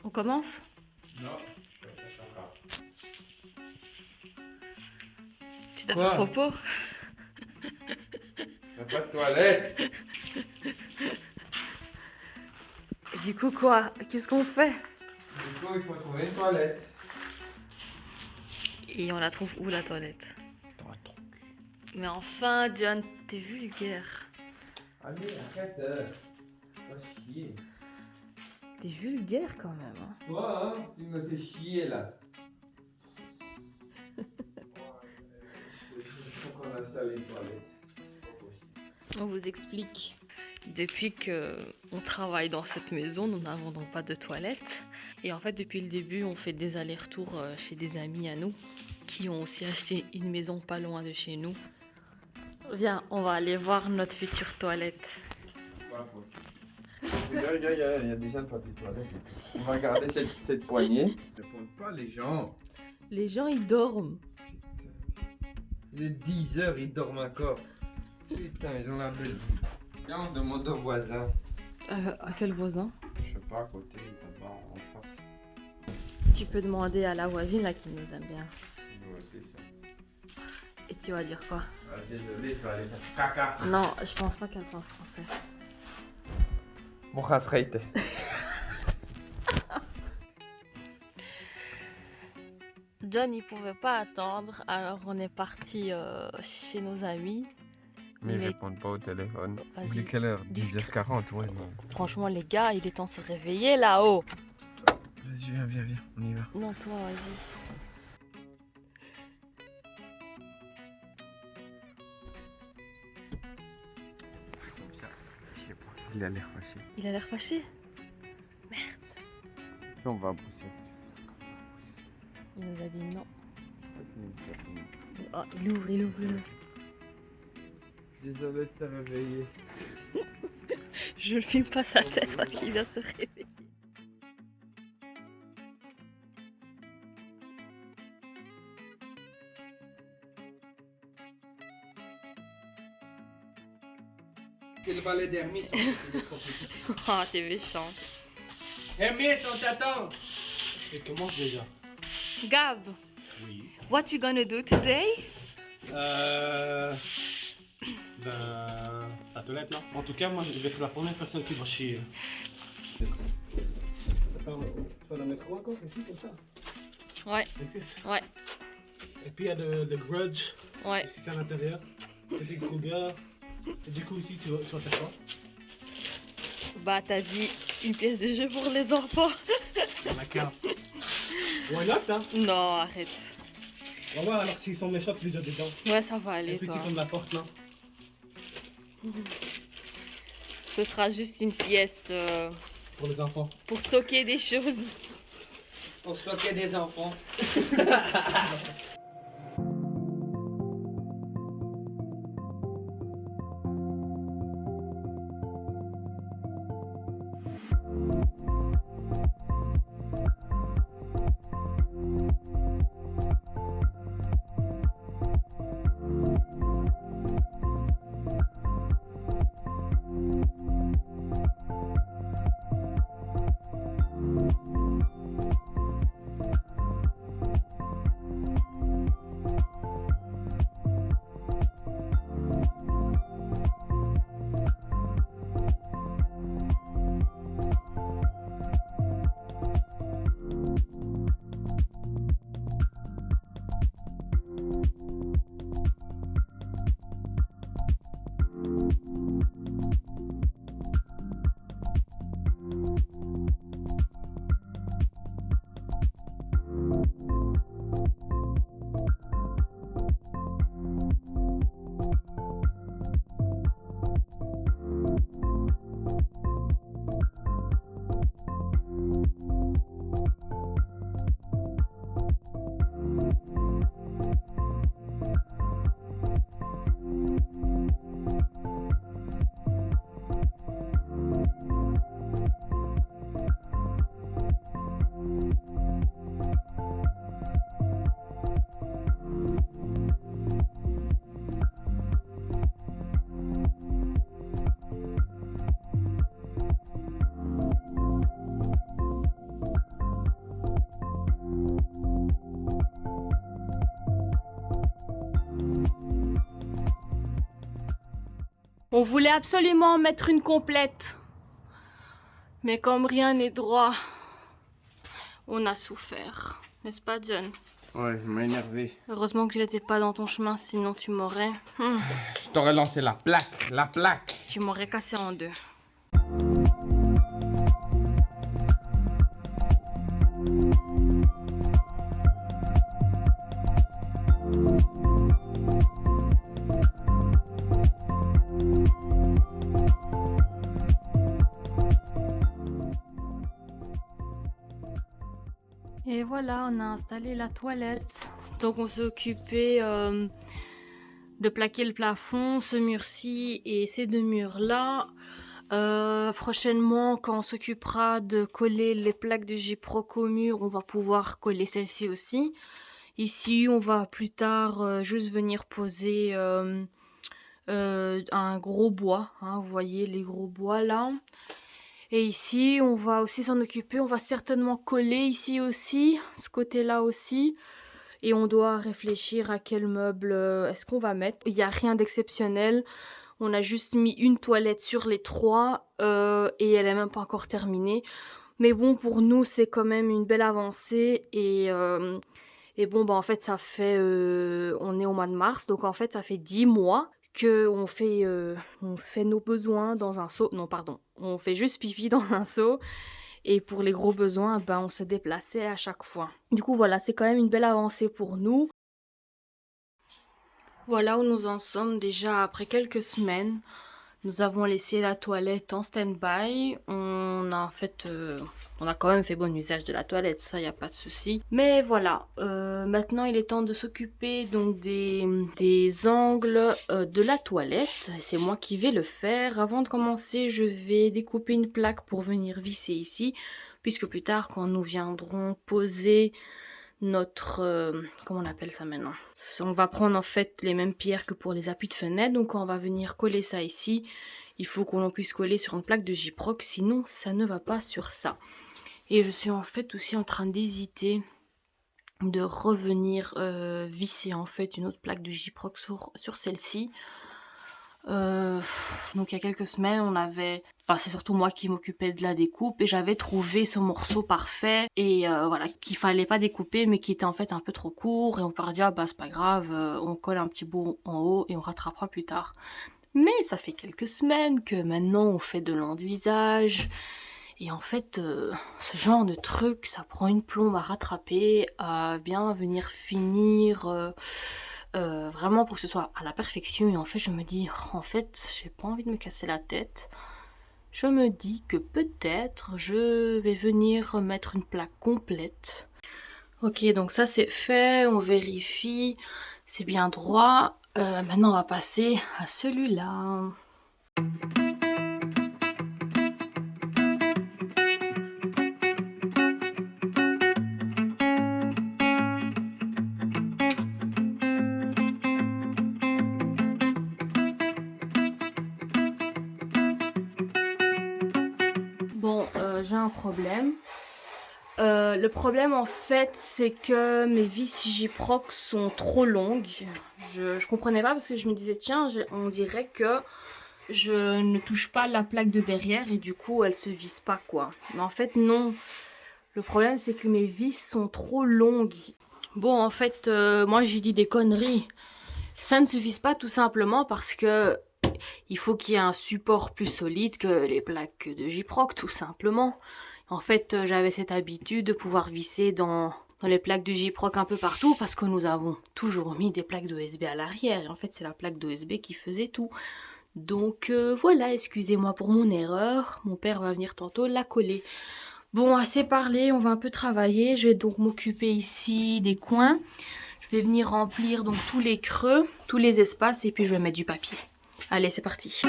On commence? Non. Tu t'as Quoi? fait propos? Y'a pas de toilette. Et du coup quoi? Qu'est-ce qu'on fait? Du coup, il faut trouver une toilette. Et on la trouve où la toilette? Mais enfin, John, t'es vulgaire. Allez, arrête. Va chier. T'es vulgaire quand même. Hein. Toi, hein, tu me fais chier là. Il faut qu'on installe une toilette. On vous explique. Depuis que on travaille dans cette maison, nous n'avons donc pas de toilette. Et en fait, depuis le début, on fait des allers-retours chez des amis à nous qui ont aussi acheté une maison pas loin de chez nous. Viens, on va aller voir notre future toilette. Regarde, il y a déjà le papier toilette. On va garder cette poignée. Ne répondent pas les gens. Les gens, ils dorment. Il est 10h, ils dorment encore. Putain, ils ont la belle vie. Viens, on demande aux voisins. À quel voisin? Je sais pas, à côté, là-bas, en face. Tu peux demander à la voisine là qui nous aime bien. Ouais, c'est ça. Et tu vas dire quoi? Ah, désolé, je vais aller faire caca. Non, je pense pas qu'elle parle français. Bon, rasreite. John, il pouvait pas attendre, alors on est parti chez nos amis. Mais ils Mais- répondent pas au téléphone. Vas-y. Il est quelle heure? 10h40, ouais. Non. Franchement, les gars, il est temps de se réveiller là-haut. Vas-y, viens, on y va. Non, toi, vas-y. Comme ça, je sais pas. Il a l'air fâché. Il a l'air fâché. Si on va bosser. Il nous a dit non. Oh, il ouvre. Désolé de te réveiller. Je ne filme pas sa tête parce qu'il vient de se réveiller. C'est le balai d'Hermès. Oh, t'es méchant. Hermès, on t'attend. Et commence déjà. Gab, Oui. what you gonna do today? La toilette, non. En tout cas, moi, je vais être la première personne qui va chier. Attends, tu vas la mettre où encore? Ici, comme ça? Ouais, Les cuisses. ouais, Et puis, il y a le grudge. ouais. Ici, c'est à l'intérieur. Petit Kruger. Et du coup, ici, tu vas faire quoi? Bah, t'as dit une pièce de jeu pour les enfants. Dans la cave. Why not, hein? Non, arrête. On va voir alors s'ils sont méchants déjà dedans. Ouais, ça va Et aller, puis, toi. tu fermes la porte, non? Ce sera juste une pièce Pour les enfants. pour stocker des choses. Pour stocker des enfants. On voulait absolument mettre une complète. Mais comme rien n'est droit, on a souffert. N'est-ce pas, John? Ouais, je m'ai énervé. Heureusement que je n'étais pas dans ton chemin, sinon tu m'aurais... Je t'aurais lancé la plaque, la plaque. Tu m'aurais cassé en deux. Et voilà, on a installé la toilette. Donc on s'est occupé de plaquer le plafond, ce mur-ci et ces deux murs-là. Prochainement, quand on s'occupera de coller les plaques de Gyproc au mur, on va pouvoir coller celle-ci aussi. Ici, on va plus tard juste venir poser un gros bois. Hein, vous voyez les gros bois là. Et ici, on va aussi s'en occuper. On va certainement coller ici aussi, ce côté-là aussi. Et on doit réfléchir à quel meuble est-ce qu'on va mettre. Il n'y a rien d'exceptionnel. On a juste mis une toilette sur les trois et elle n'est même pas encore terminée. Mais bon, pour nous, c'est quand même une belle avancée. Et bon, bah, en fait, ça fait... on est au mois de mars, donc en fait, ça fait 10 mois qu'on fait, on fait nos besoins dans un seau. Non, pardon. On fait juste pipi dans un seau. Et pour les gros besoins, ben, on se déplaçait à chaque fois. Du coup, voilà, c'est quand même une belle avancée pour nous. Voilà où nous en sommes déjà après quelques semaines. Nous avons laissé la toilette en stand-by. On a quand même fait bon usage de la toilette, ça, il n'y a pas de souci. Mais voilà, maintenant il est temps de s'occuper donc des angles de la toilette. C'est moi qui vais le faire. Avant de commencer, je vais découper une plaque pour venir visser ici. Puisque plus tard, quand nous viendrons poser notre... comment on appelle ça maintenant? On va prendre en fait les mêmes pierres que pour les appuis de fenêtre. Donc quand on va venir coller ça ici, il faut qu'on puisse coller sur une plaque de Gyproc, sinon ça ne va pas sur ça. Et je suis en fait aussi en train d'hésiter de revenir visser en fait une autre plaque de Gyproc sur celle-ci. Donc il y a quelques semaines, c'est surtout moi qui m'occupais de la découpe et j'avais trouvé ce morceau parfait et voilà, qu'il fallait pas découper mais qui était en fait un peu trop court et on peut dire ah bah c'est pas grave, on colle un petit bout en haut et on rattrapera plus tard. Mais ça fait quelques semaines que maintenant on fait de l'enduisage et en fait ce genre de truc ça prend une plombe à rattraper, à bien venir finir... vraiment pour que ce soit à la perfection. Et en fait je me dis, en fait j'ai pas envie de me casser la tête. Je me dis que peut-être je vais venir mettre une plaque complète. Ok, donc ça c'est fait, on vérifie, c'est bien droit. Maintenant on va passer à celui-là. J'ai un problème. Le problème en fait c'est que mes vis Gyproc sont trop longues. Je comprenais pas parce que je me disais tiens on dirait que je ne touche pas la plaque de derrière et du coup elle se visse pas quoi. Mais en fait non. Le problème c'est que mes vis sont trop longues. Bon en fait moi j'ai dit des conneries. Ça ne suffit pas tout simplement parce que il faut qu'il y ait un support plus solide que les plaques de Gyproc, tout simplement. En fait, j'avais cette habitude de pouvoir visser dans les plaques de Gyproc un peu partout parce que nous avons toujours mis des plaques d'OSB à l'arrière. Et en fait, c'est la plaque d'OSB qui faisait tout. Donc voilà, excusez-moi pour mon erreur. Mon père va venir tantôt la coller. Bon, assez parlé, on va un peu travailler. Je vais donc m'occuper ici des coins. Je vais venir remplir donc tous les creux, tous les espaces et puis je vais mettre du papier. Allez, c'est parti.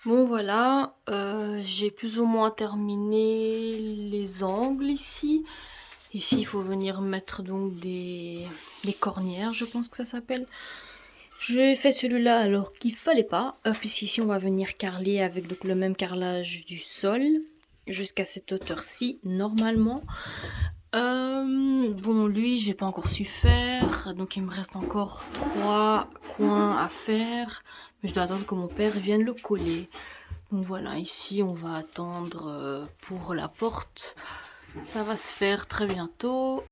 Bon voilà, j'ai plus ou moins terminé les angles ici. Ici il faut venir mettre donc des cornières, je pense que ça s'appelle. J'ai fait celui-là alors qu'il fallait pas, puisqu'ici on va venir carreler avec donc le même carrelage du sol jusqu'à cette hauteur-ci normalement. Bon lui j'ai pas encore su faire, donc il me reste encore 3 coins à faire, mais je dois attendre que mon père vienne le coller. Donc voilà, ici on va attendre pour la porte, ça va se faire très bientôt.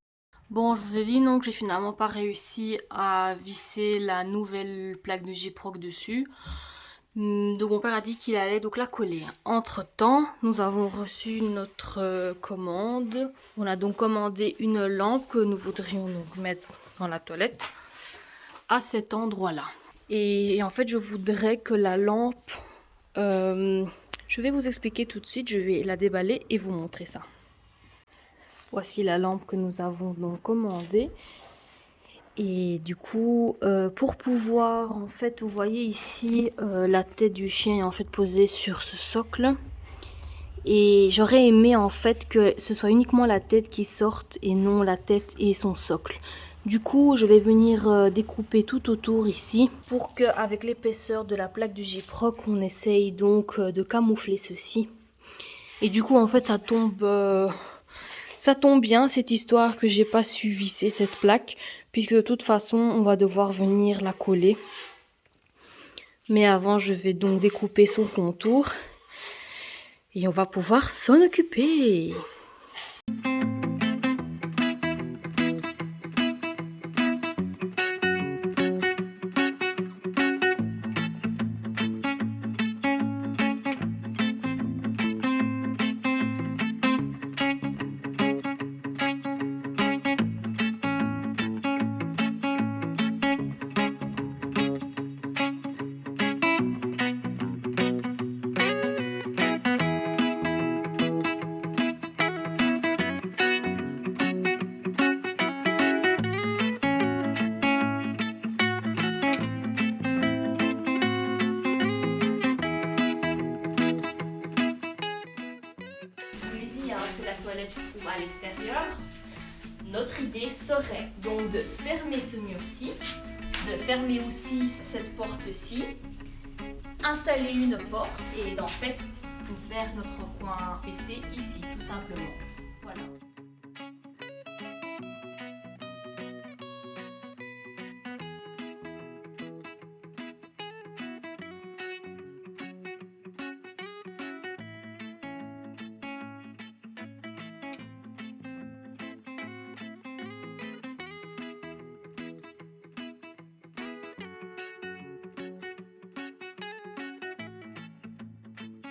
Bon, je vous ai dit non que j'ai finalement pas réussi à visser la nouvelle plaque de Gyproc dessus. Donc mon père a dit qu'il allait donc la coller. Entre temps, nous avons reçu notre commande. On a donc commandé une lampe que nous voudrions donc mettre dans la toilette à cet endroit-là. Et en fait, je voudrais que la lampe, je vais vous expliquer tout de suite. Je vais la déballer et vous montrer ça. Voici la lampe que nous avons donc commandée. Et du coup, pour pouvoir, en fait, vous voyez ici, la tête du chien est en fait posée sur ce socle. Et j'aurais aimé en fait que ce soit uniquement la tête qui sorte et non la tête et son socle. Du coup, je vais venir découper tout autour ici pour qu'avec l'épaisseur de la plaque du Gyproc, on essaye donc de camoufler ceci. Et du coup, en fait, ça tombe bien cette histoire que j'ai pas su visser cette plaque, puisque de toute façon on va devoir venir la coller. Mais avant je vais donc découper son contour et on va pouvoir s'en occuper. Que la toilette se trouve à l'extérieur. Notre idée serait donc de fermer ce mur-ci, de fermer aussi cette porte-ci, installer une porte et d'en fait faire notre coin PC ici tout simplement. Voilà.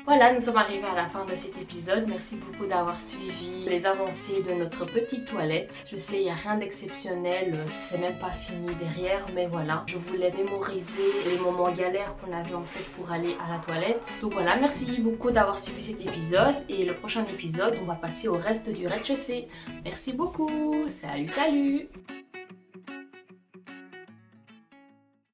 Voilà, nous sommes arrivés à la fin de cet épisode. Merci beaucoup d'avoir suivi les avancées de notre petite toilette. Je sais, il n'y a rien d'exceptionnel, c'est même pas fini derrière, mais voilà. Je voulais mémoriser les moments galères qu'on avait en fait pour aller à la toilette. Donc voilà, merci beaucoup d'avoir suivi cet épisode. Et le prochain épisode, on va passer au reste du rez-de-chaussée. Merci beaucoup. Salut, salut!